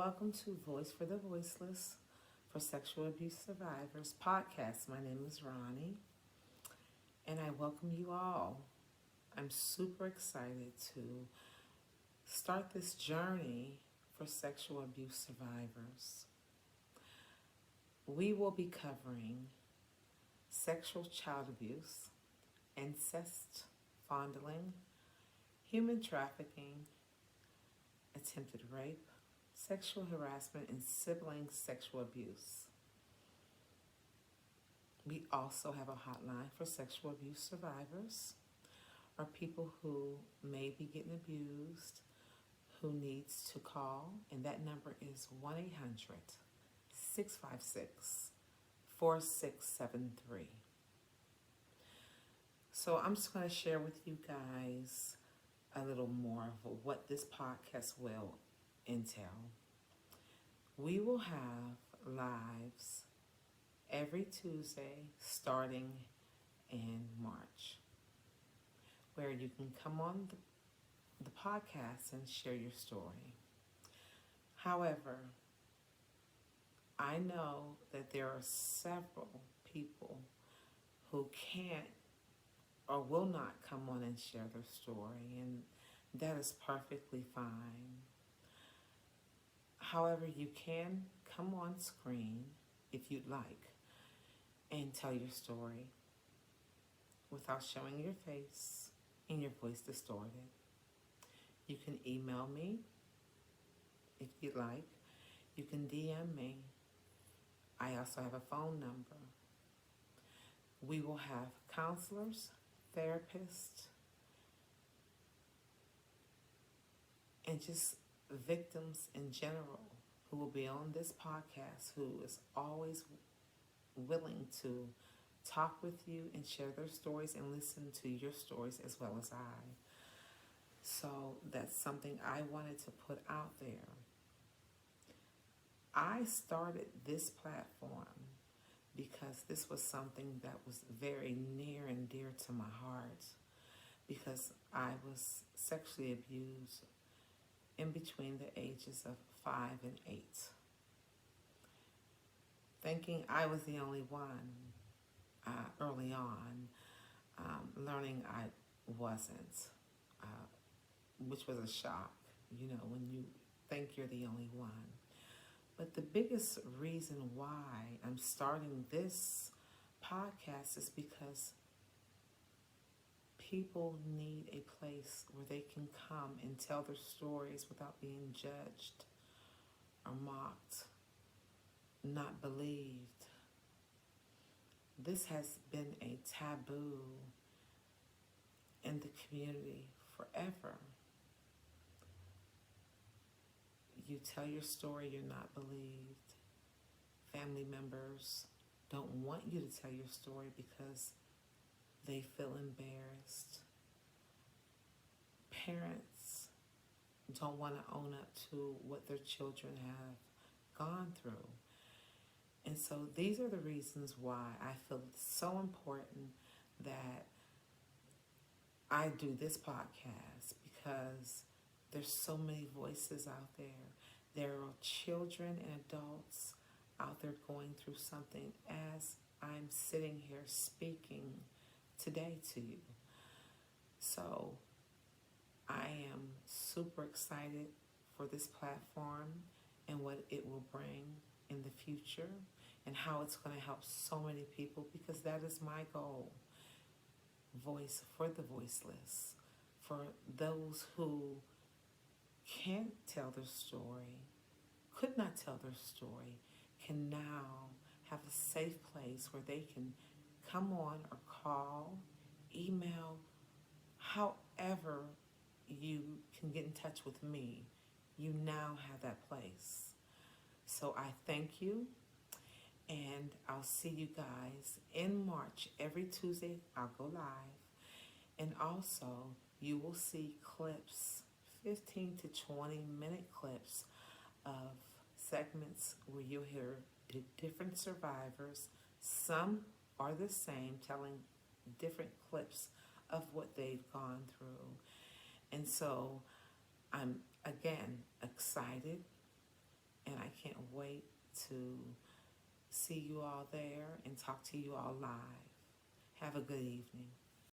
welcome to Voice for the Voiceless for Sexual Abuse Survivors podcast. My name is Ronnie, and I welcome you all. I'm super excited to start this journey for sexual abuse survivors. We will be covering sexual child abuse, incest, fondling, human trafficking, attempted rape, sexual harassment, and sibling sexual abuse. We also have a hotline for sexual abuse survivors or people who may be getting abused, who needs to call, and that number is 1-800-656-4673. So I'm just going to share with you guys a little more of what this podcast will entail. We will have lives every Tuesday starting in March, where you can come on the podcast and share your story. However, I know that there are several people who can't or will not come on and share their story, and that is perfectly fine. However, you can come on screen if you'd like and tell your story without showing your face and your voice distorted. You can email me if you'd like. You can DM me. I also have a phone number. We will have counselors, therapists, and just victims in general who will be on this podcast, who is always willing to talk with you and share their stories and listen to your stories as well as I. So that's something I wanted to put out there. I started this platform because this was something that was very near and dear to my heart, because I was sexually abused in between the ages of 5 and 8. Thinking I was the only one early on, learning I wasn't, which was a shock, when you think you're the only one. But the biggest reason why I'm starting this podcast is because people need a place where they can come and tell their stories without being judged or mocked, not believed. This has been a taboo in the community forever. You tell your story, you're not believed. Family members don't want you to tell your story because they feel embarrassed. Parents don't want to own up to what their children have gone through. And so these are the reasons why I feel it's so important that I do this podcast, because there's so many voices out there. There are children and adults out there going through something as I'm sitting here speaking today to you. So I am super excited for this platform and what it will bring in the future and how it's going to help so many people, because that is my goal. Voice for the voiceless, for those who can't tell their story, could not tell their story, can now have a safe place where they can come on or call, email, however you can get in touch with me. You now have that place. So I thank you, and I'll see you guys in March. Every Tuesday I'll go live, and also you will see clips, 15 to 20 minute clips of segments where you'll hear different survivors. Some are the same, telling different clips of what they've gone through. And so I'm, again, excited can't wait to see you all there and talk to you all live. Have a good evening.